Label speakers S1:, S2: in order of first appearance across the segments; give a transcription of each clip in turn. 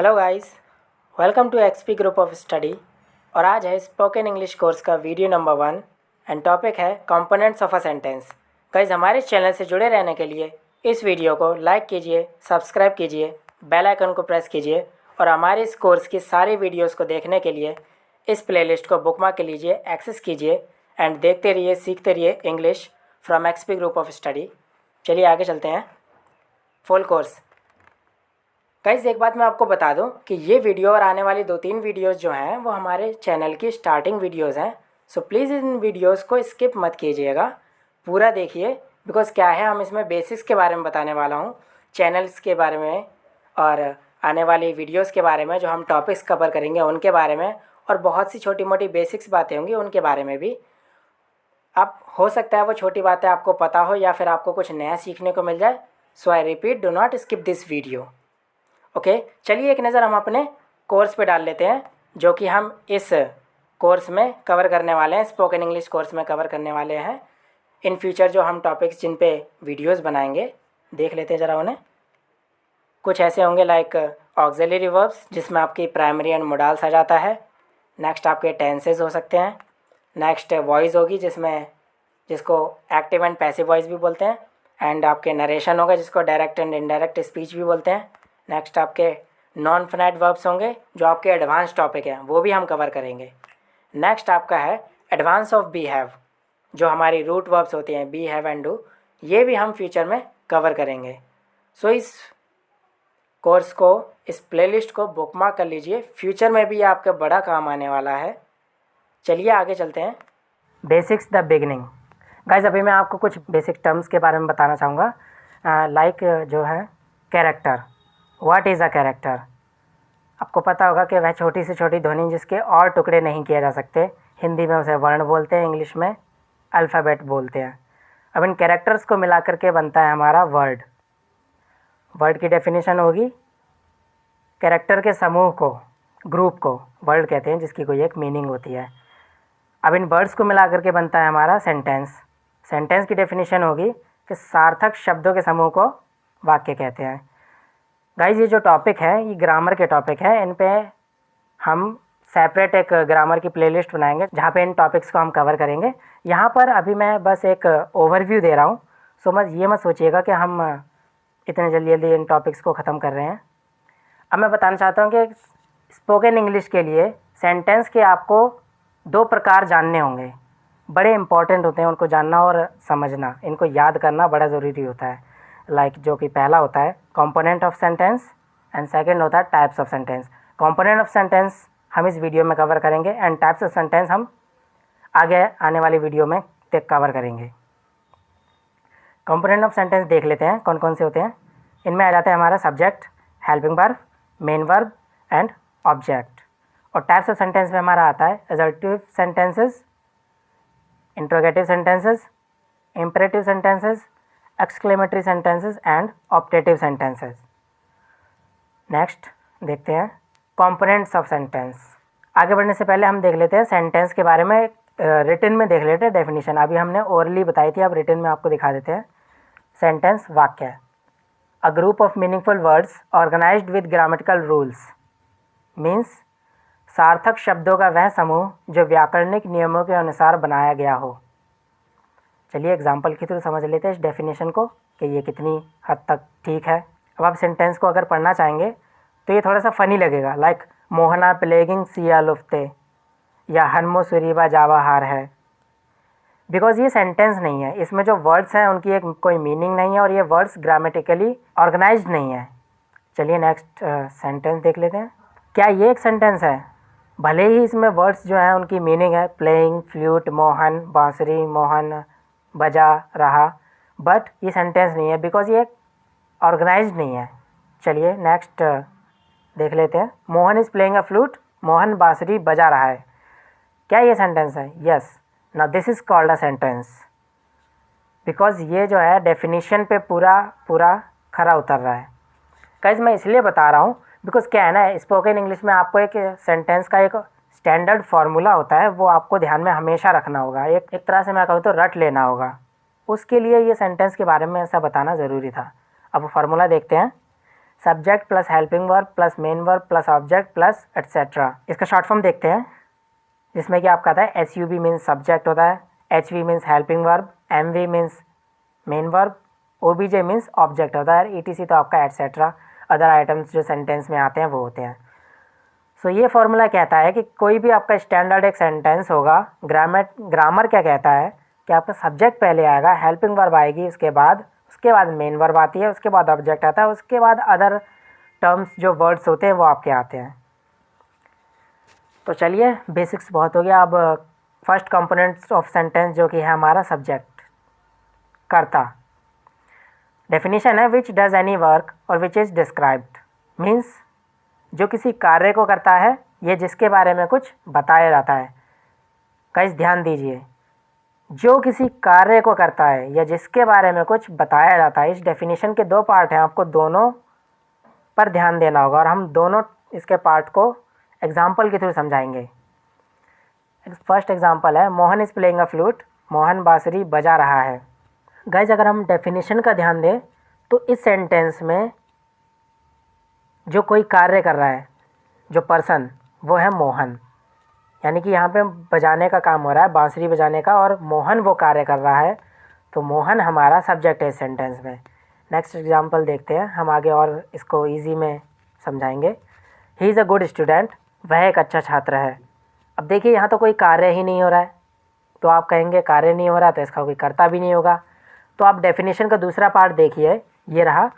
S1: Hello guys, welcome to XP group of study. और आज है स्पोकन इंग्लिश कोर्स का वीडियो नंबर 1 एंड टॉपिक है components of a sentence. Guys, हमारे channel से जुड़े रहने के लिए इस वीडियो को लाइक कीजिए, सब्सक्राइब कीजिए, बेल आइकन को प्रेस कीजिए और हमारे इस कोर्स की सारी वीडियोज़ को देखने के लिए इस प्लेलिस्ट को बुकमार्क कर लीजिए, एक्सेस कीजिए एंड देखते रहिए, सीखते रहिए English from XP group of study. चलिए आगे चलते हैं। Full course. गाइस, एक बात मैं आपको बता दूं कि ये वीडियो और आने वाली 2-3 वीडियोस जो हैं वो हमारे चैनल की स्टार्टिंग वीडियोस हैं। सो प्लीज़ इन वीडियोस को स्किप मत कीजिएगा, पूरा देखिए। बिकॉज़ क्या है, हम इसमें बेसिक्स के बारे में बताने वाला हूँ, चैनल्स के बारे में और आने वाली वीडियोस के बारे में, जो हम टॉपिक्स कवर करेंगे उनके बारे में, और बहुत सी छोटी मोटी बेसिक्स बातें होंगी उनके बारे में भी। अब हो सकता है वो छोटी बातें आपको पता हो या फिर आपको कुछ नया सीखने को मिल जाए। So I repeat, do not skip this video. Okay, चलिए एक नज़र हम अपने कोर्स पे डाल लेते हैं, जो कि हम इस कोर्स में कवर करने वाले हैं, स्पोकन इंग्लिश कोर्स में कवर करने वाले हैं। इन फ्यूचर जो हम टॉपिक्स जिन पे वीडियोस बनाएंगे, देख लेते हैं ज़रा उन्हें। कुछ ऐसे होंगे लाइक ऑक्सिलरी वर्ब्स, जिसमें आपकी प्राइमरी एंड मोडाल्स आ जाता है। नेक्स्ट आपके टेंसेस हो सकते हैं। नेक्स्ट वॉइस होगी, जिसको एक्टिव एंड पैसिव वॉइस भी बोलते हैं। एंड आपके नरेशन होगा, जिसको डायरेक्ट एंड इनडायरेक्ट स्पीच भी बोलते हैं। नेक्स्ट आपके नॉन फिनाइट वर्ब्स होंगे, जो आपके एडवांस टॉपिक हैं, वो भी हम कवर करेंगे। नेक्स्ट आपका है एडवांस ऑफ बी हैव, जो हमारी रूट वर्ब्स होती हैं, बी हैव एंड डू, ये भी हम फ्यूचर में कवर करेंगे। सो इस कोर्स को, इस प्लेलिस्ट को बुकमार्क कर लीजिए, फ्यूचर में भी ये आपका बड़ा काम आने वाला है। चलिए आगे चलते हैं। Basics the beginning. गाइस, अभी मैं आपको कुछ बेसिक टर्म्स के बारे में बताना चाहूँगा। लाइक जो है character. What is a character? आपको पता होगा कि वह छोटी से छोटी ध्वनि जिसके और टुकड़े नहीं किए जा सकते। हिंदी में उसे वर्ण बोलते हैं, इंग्लिश में अल्फ़ाबेट बोलते हैं। अब इन कैरेक्टर्स को मिला करके बनता है हमारा वर्ड। वर्ड की डेफिनेशन होगी कैरेक्टर के समूह को, ग्रुप को वर्ड कहते हैं, जिसकी कोई एक मीनिंग होती है। अब इन वर्ड्स को मिला करके बनता है हमारा सेंटेंस। सेंटेंस की डेफिनेशन होगी कि सार्थक शब्दों के समूह को वाक्य कहते हैं। गाइस, ये जो टॉपिक है ये ग्रामर के टॉपिक है। इन पे हम सेपरेट एक ग्रामर की प्लेलिस्ट बनाएंगे, जहाँ पे इन टॉपिक्स को हम कवर करेंगे। यहाँ पर अभी मैं बस एक ओवरव्यू दे रहा हूँ। सो ये मत सोचिएगा कि हम इतने जल्दी जल्दी इन टॉपिक्स को ख़त्म कर रहे हैं। अब मैं बताना चाहता हूँ कि स्पोकन इंग्लिश के लिए सेंटेंस के आपको 2 प्रकार जानने होंगे, बड़े इंपॉर्टेंट होते हैं उनको जानना और समझना। इनको याद करना बड़ा ज़रूरी होता है। लाइक जो कि पहला होता है component of sentence and second होता है types of sentence. Component of sentence हम इस वीडियो में कवर करेंगे एंड टाइप्स ऑफ सेंटेंस हम आगे आने वाली वीडियो में कवर करेंगे। कंपोनेंट ऑफ सेंटेंस देख लेते हैं कौन कौन से होते हैं। इनमें आ जाता है हमारा subject, helping verb, main verb and object. और टाइप्स ऑफ सेंटेंस में हमारा आता है assertive sentences, interrogative sentences, imperative sentences, exclamatory sentences and optative sentences. Next देखते हैं कंपोनेंट्स ऑफ सेंटेंस। आगे बढ़ने से पहले हम देख लेते हैं सेंटेंस के बारे में। रिटन में देख लेते हैं डेफिनेशन। अभी हमने ओरली बताई थी, अब रिटन में आपको दिखा देते हैं। सेंटेंस वाक्य, a group of meaningful words organised with grammatical rules. Means सार्थक शब्दों का वह समूह जो व्याकरणिक नियमों के अनुसार बनाया गया हो। चलिए एग्जाम्पल के थ्रू समझ लेते हैं इस डेफिनेशन को कि ये कितनी हद तक ठीक है। अब आप सेंटेंस को अगर पढ़ना चाहेंगे तो ये थोड़ा सा फ़नी लगेगा। लाइक मोहना प्लेगिंग सिया लुफ्ते या हनमो सुरीबा जावा हार है। बिकॉज ये सेंटेंस नहीं है, इसमें जो वर्ड्स हैं उनकी एक कोई मीनिंग नहीं है और ये वर्ड्स ग्रामेटिकली ऑर्गेनाइज्ड नहीं है। चलिए नेक्स्ट सेंटेंस देख लेते हैं। क्या ये एक सेंटेंस है? भले ही इसमें वर्ड्स जो हैं उनकी मीनिंग है, प्लेइंग, फ्लूट, मोहन, बांसुरी, मोहन बजा रहा, बट ये सेंटेंस नहीं है बिकॉज ये ऑर्गेनाइज्ड नहीं है। चलिए नेक्स्ट देख लेते हैं। Mohan is playing a flute, Mohan बांसुरी बजा रहा है। क्या ये सेंटेंस है? Yes. Now this is called a sentence because ये जो है डेफिनेशन पे पूरा खरा उतर रहा है। गाइस, मैं इसलिए बता रहा हूँ बिकॉज क्या है ना, स्पोकन इंग्लिश में आपको एक सेंटेंस का एक स्टैंडर्ड फार्मूला होता है, वो आपको ध्यान में हमेशा रखना होगा। एक तरह से मैं कहूँ तो रट लेना होगा। उसके लिए ये सेंटेंस के बारे में ऐसा बताना ज़रूरी था। अब फार्मूला देखते हैं। Subject plus helping verb plus main verb plus object plus etcetera. इसका शॉर्ट फॉर्म देखते हैं, जिसमें कि आपका आता है S U B means subject होता है, H V means helping verb, M V means main verb, O B J means object होता है, ई टी सी तो आपका एट्सेट्रा अदर आइटम्स जो सेंटेंस में आते हैं वो होते हैं। सो ये फॉर्मूला कहता है कि कोई भी आपका स्टैंडर्ड एक सेंटेंस होगा, ग्रामर क्या कहता है कि आपका सब्जेक्ट पहले आएगा, हेल्पिंग वर्ब आएगी, उसके बाद मेन वर्ब आती है, उसके बाद ऑब्जेक्ट आता है, उसके बाद अदर टर्म्स जो वर्ड्स होते हैं वो आपके आते हैं। तो चलिए बेसिक्स बहुत हो गया, अब फर्स्ट कंपोनेंट्स ऑफ सेंटेंस जो कि है हमारा सब्जेक्ट, कर्ता। डेफिनेशन है विच डज एनी वर्क और विच इज़ डिस्क्राइब्ड, मीन्स जो किसी कार्य को करता है ये जिसके बारे में कुछ बताया जाता है। गाइस ध्यान दीजिए, जो किसी कार्य को करता है या जिसके बारे में कुछ बताया जाता है, इस डेफिनेशन के दो पार्ट हैं, आपको दोनों पर ध्यान देना होगा और हम दोनों इसके पार्ट को एग्जाम्पल के थ्रू समझाएंगे। फर्स्ट एग्जाम्पल है Mohan is playing a flute, Mohan बांसुरी बजा रहा है। गाइस अगर हम डेफिनेशन का ध्यान दें तो इस सेंटेंस में जो कोई कार्य कर रहा है, जो पर्सन, वो है मोहन, यानी कि यहाँ पे बजाने का काम हो रहा है, बांसुरी बजाने का, और मोहन वो कार्य कर रहा है, तो मोहन हमारा सब्जेक्ट है इस सेंटेंस में। नेक्स्ट एग्जांपल देखते हैं, हम आगे और इसको इजी में समझाएंगे। He is a good student, वह एक अच्छा छात्र है। अब देखिए यहाँ तो कोई कार्य ही नहीं हो रहा है, तो आप कहेंगे कार्य नहीं हो रहा तो इसका कोई कर्ता भी नहीं होगा। तो आप डेफिनेशन का दूसरा पार्ट देखिए, ये रहा,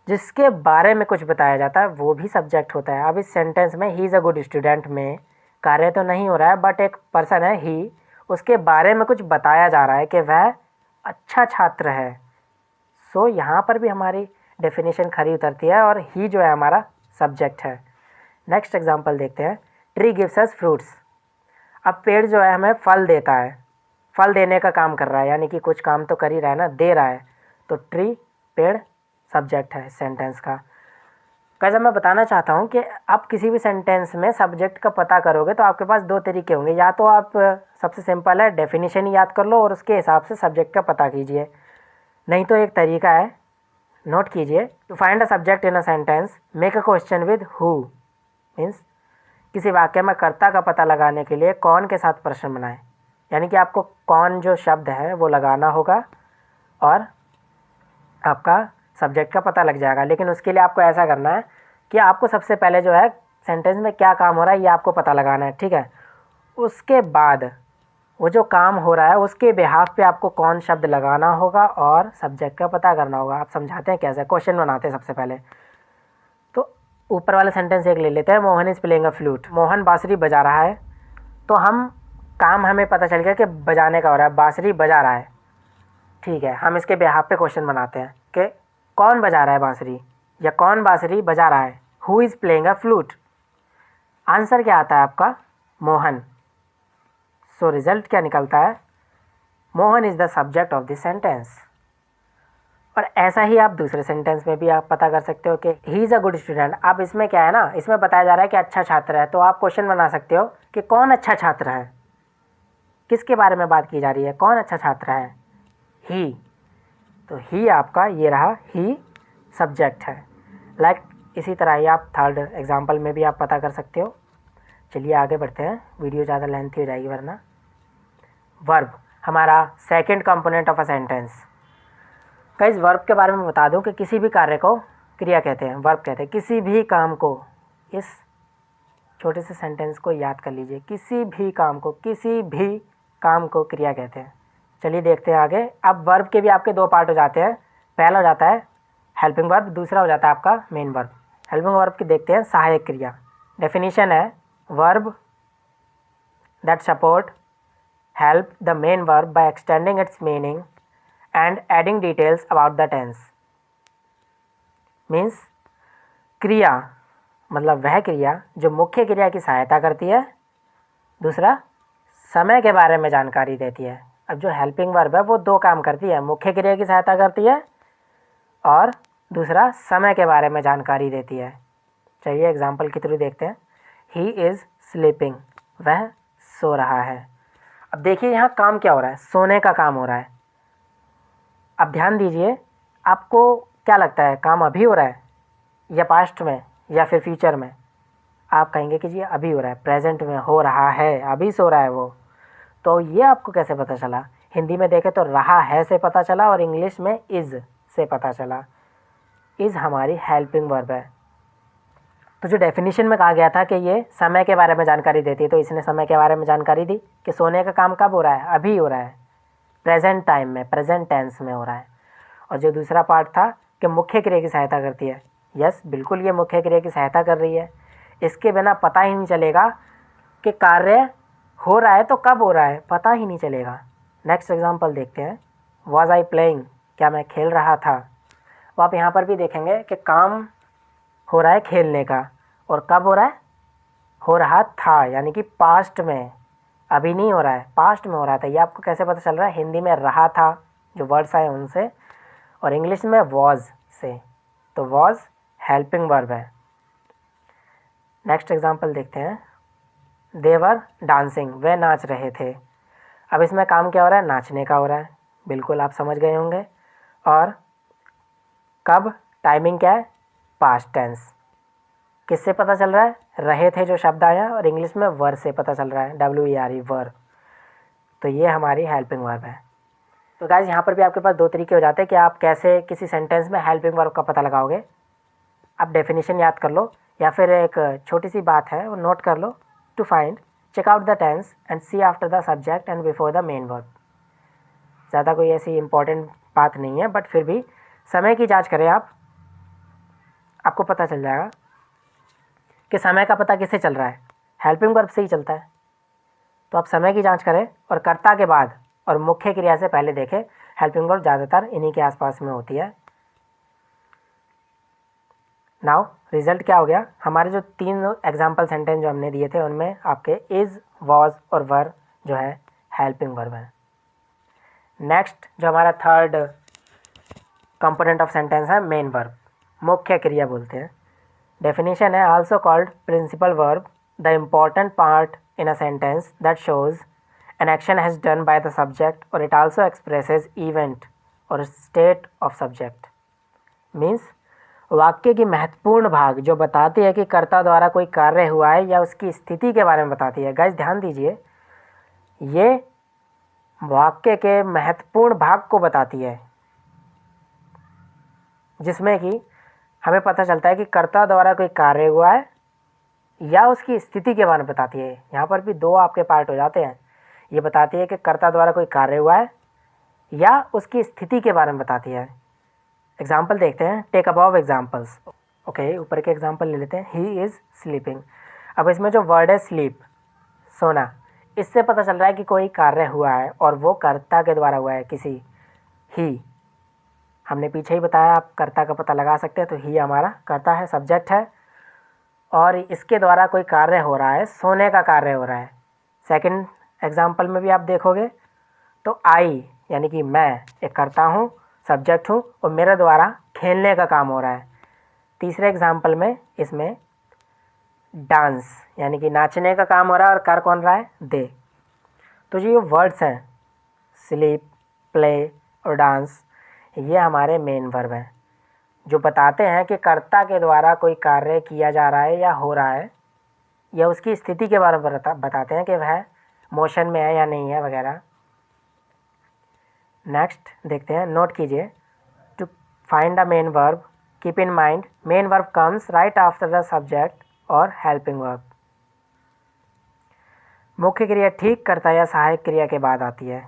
S1: जिसके बारे में कुछ बताया जाता है वो भी सब्जेक्ट होता है। अब इस सेंटेंस में he is a good student में कार्य तो नहीं हो रहा है, बट एक पर्सन है ही, उसके बारे में कुछ बताया जा रहा है कि वह अच्छा छात्र है। सो यहाँ पर भी हमारी डेफिनेशन खरी उतरती है और ही जो है हमारा सब्जेक्ट है। नेक्स्ट एग्जांपल देखते हैं, ट्री गिव्स अस फ्रूट्स। अब पेड़ जो है हमें फल देता है, फल देने का काम कर रहा है, यानी कि कुछ काम तो कर ही रहा है ना, दे रहा है, तो ट्री, पेड़ सब्जेक्ट है सेंटेंस का। कैसे मैं बताना चाहता हूँ कि आप किसी भी सेंटेंस में सब्जेक्ट का पता करोगे तो आपके पास दो तरीके होंगे, या तो आप सबसे सिंपल है डेफिनेशन ही याद कर लो और उसके हिसाब से सब्जेक्ट का पता कीजिए, नहीं तो एक तरीका है, नोट कीजिए, to find a subject in a sentence make a question with who, means किसी वाक्य में कर्ता का पता लगाने के लिए कौन के साथ प्रश्न बनाएं, यानी कि आपको कौन जो शब्द है वो लगाना होगा और आपका सब्जेक्ट का पता लग जाएगा। लेकिन उसके लिए आपको ऐसा करना है कि आपको सबसे पहले जो है सेंटेंस में क्या काम हो रहा है ये आपको पता लगाना है, ठीक है। उसके बाद वो जो काम हो रहा है उसके बिहाफ पे आपको कौन शब्द लगाना होगा और सब्जेक्ट का पता करना होगा। आप समझाते हैं कैसे, क्वेश्चन बनाते हैं सबसे पहले। तो ऊपर वाला सेंटेंस एक ले लेते हैं, Mohan is playing a flute, Mohan बांसुरी बजा रहा है। तो काम हमें पता चल गया कि बजाने का हो रहा है, बांसुरी बजा रहा है, ठीक है। हम इसके बिहाफ पे क्वेश्चन बनाते हैं कि कौन बजा रहा है बांसुरी या कौन बांसुरी बजा रहा है, who is playing a flute. Answer क्या आता है आपका, मोहन। सो रिजल्ट क्या निकलता है, Mohan is the subject of this sentence. और ऐसा ही आप दूसरे सेंटेंस में भी आप पता कर सकते हो कि he is a good student. अब इसमें क्या है ना, इसमें बताया जा रहा है कि अच्छा छात्र है, तो आप क्वेश्चन बना सकते हो कि कौन अच्छा छात्र है, किसके बारे में बात की जा रही है, कौन अच्छा छात्र है, ही। तो ही आपका ये रहा, ही सब्जेक्ट है। लाइक इसी तरह ही आप थर्ड एग्जांपल में भी आप पता कर सकते हो। चलिए आगे बढ़ते हैं, वीडियो ज़्यादा लेंथी हो जाएगी वरना। वर्ब हमारा second component of a sentence. Guys verb के बारे में बता दूं कि किसी भी कार्य को क्रिया कहते हैं, वर्ब कहते हैं। किसी भी काम को, इस छोटे से सेंटेंस को याद कर लीजिए, किसी भी काम को क्रिया कहते हैं। चलिए देखते हैं आगे। अब वर्ब के भी आपके दो पार्ट हो जाते हैं, पहला हो जाता है हेल्पिंग वर्ब, दूसरा हो जाता है आपका मेन वर्ब। हेल्पिंग वर्ब की देखते हैं, सहायक क्रिया। डेफिनेशन है verb that support help the main verb by extending its meaning and adding details about the tense। Means क्रिया मतलब वह क्रिया जो मुख्य क्रिया की सहायता करती है, दूसरा समय के बारे में जानकारी देती है। अब जो हेल्पिंग वर्ब है वो दो काम करती है, मुख्य क्रिया की सहायता करती है और दूसरा समय के बारे में जानकारी देती है। चलिए एग्जाम्पल के थ्रू देखते हैं। ही इज़ स्लीपिंग, वह सो रहा है। अब देखिए यहाँ काम क्या हो रहा है, सोने का काम हो रहा है। अब ध्यान दीजिए, आपको क्या लगता है काम अभी हो रहा है, या पास्ट में या फिर फ्यूचर में, आप कहेंगे कि जी अभी हो रहा है, प्रेजेंट में हो रहा है, अभी से हो रहा है वो। तो ये आपको कैसे पता चला? हिंदी में देखें तो रहा है से पता चला और इंग्लिश में इज़ से पता चला। इज़ हमारी हेल्पिंग वर्ब है। तो जो डेफिनेशन में कहा गया था कि ये समय के बारे में जानकारी देती है, तो इसने समय के बारे में जानकारी दी कि सोने का काम कब हो रहा है, अभी हो रहा है, प्रेजेंट टाइम में, प्रेजेंट टेंस में हो रहा है। और जो दूसरा पार्ट था कि मुख्य क्रिया की सहायता करती है, यस बिल्कुल ये मुख्य क्रिया की सहायता कर रही है। इसके बिना पता ही नहीं चलेगा कि कार्य हो रहा है तो कब हो रहा है, पता ही नहीं चलेगा। नेक्स्ट एग्जांपल देखते हैं। वाज आई प्लेइंग, क्या मैं खेल रहा था। तो आप यहाँ पर भी देखेंगे कि काम हो रहा है खेलने का, और कब हो रहा है, हो रहा था, यानी कि पास्ट में, अभी नहीं हो रहा है, पास्ट में हो रहा था। ये आपको कैसे पता चल रहा है? हिंदी में रहा था जो वर्ड्स आए उनसे, और इंग्लिश में वॉज से। तो वॉज हेल्पिंग वर्ब है। नेक्स्ट एग्जांपल देखते हैं। दे वर डांसिंग, वे नाच रहे थे। अब इसमें काम क्या हो रहा है? नाचने का हो रहा है, बिल्कुल आप समझ गए होंगे। और कब, टाइमिंग क्या है? Past tense. किससे पता चल रहा है? रहे थे जो शब्द आया, और इंग्लिश में वर से पता चल रहा है, WERE वर। तो ये हमारी हेल्पिंग वर्ब है। तो गाइस यहाँ पर भी आपके पास दो तरीके हो जाते हैं कि आप कैसे किसी सेंटेंस में हेल्पिंग वर्ब का पता लगाओगे। आप डेफिनेशन याद कर लो, या फिर एक छोटी सी बात है वो नोट कर लो। To find, check out the tense and see after the subject and before the main verb. ज़्यादा कोई ऐसी इंपॉर्टेंट बात नहीं है, बट फिर भी समय की जांच करें आप, आपको पता चल जाएगा कि समय का पता किससे चल रहा है? हेल्पिंग वर्ब से ही चलता है। तो आप समय की जांच करें और कर्ता के बाद और मुख्य क्रिया से पहले देखें। हेल्पिंग वर्ब ज़्यादातर इन्हीं के आसपास में होती है। नाउ रिजल्ट क्या हो गया? हमारे जो 3 एग्जाम्पल सेंटेंस जो हमने दिए थे उनमें आपके इज़, वॉज और वर जो है हेल्पिंग वर्ब है। नेक्स्ट जो हमारा थर्ड कंपोनेंट ऑफ सेंटेंस है मेन वर्ब, मुख्य क्रिया बोलते हैं। डेफिनेशन है also called principal verb, the important part in a sentence that shows an action has done by the subject और इट आल्सो एक्सप्रेसेस इवेंट और स्टेट ऑफ सब्जेक्ट। मीन्स वाक्य की महत्वपूर्ण भाग जो बताती है कि कर्ता द्वारा कोई कार्य हुआ है या उसकी स्थिति के बारे में बताती है। गाइस ध्यान दीजिए, ये वाक्य के महत्वपूर्ण भाग को बताती है, जिसमें कि हमें पता चलता है कि कर्ता द्वारा कोई कार्य हुआ है या उसकी स्थिति के बारे में बताती है। यहाँ पर भी 2 आपके पार्ट हो जाते हैं। ये बताती है कि कर्ता द्वारा कोई कार्य हुआ है या उसकी स्थिति के बारे में बताती है। एग्जाम्पल देखते हैं। Take above examples. ओके, ऊपर के एग्जाम्पल ले लेते हैं। He is sleeping. अब इसमें जो वर्ड है स्लीप, सोना, इससे पता चल रहा है कि कोई कार्य हुआ है और वो कर्ता के द्वारा हुआ है, किसी ही। हमने पीछे ही बताया आप कर्ता का पता लगा सकते हैं, तो ही हमारा कर्ता है, सब्जेक्ट है, और इसके द्वारा कोई कार्य हो रहा है, सोने का कार्य हो रहा है। सेकंड एग्जाम्पल में भी आप देखोगे तो आई यानी कि मैं एक कर्ता हूँ, सब्जेक्ट हूँ, और मेरे द्वारा खेलने का काम हो रहा है। तीसरे एग्जाम्पल में इसमें डांस यानी कि नाचने का काम हो रहा है, और कर कौन रहा है? दे। तो जो ये वर्ड्स हैं स्लीप, प्ले और डांस, ये हमारे मेन वर्ब हैं जो बताते हैं कि कर्ता के द्वारा कोई कार्य किया जा रहा है या हो रहा है, या उसकी स्थिति के बारे में बताते हैं कि वह मोशन में है या नहीं है वगैरह। नेक्स्ट देखते हैं, नोट कीजिए। To find the main verb, keep in mind main verb comes right after the subject और हेल्पिंग वर्ब। मुख्य क्रिया ठीक कर्ता या सहायक क्रिया के बाद आती है।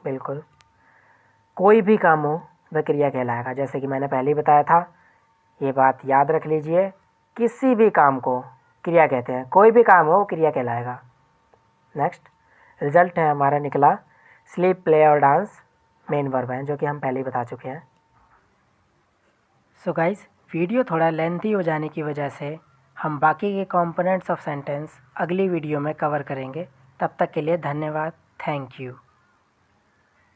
S1: बिल्कुल, कोई भी काम हो वह क्रिया कहलाएगा। जैसे कि मैंने पहले ही बताया था, ये बात याद रख लीजिए, किसी भी काम को क्रिया कहते हैं, कोई भी काम हो वो क्रिया कहलाएगा। नेक्स्ट रिजल्ट है हमारा निकला, स्लीप, प्ले और डांस मेन वर्ब हैं, जो कि हम पहले ही बता चुके हैं। सो गाइस, वीडियो थोड़ा लेंथी हो जाने की वजह से हम बाकी के कंपोनेंट्स ऑफ सेंटेंस अगली वीडियो में कवर करेंगे। तब तक के लिए धन्यवाद, थैंक यू।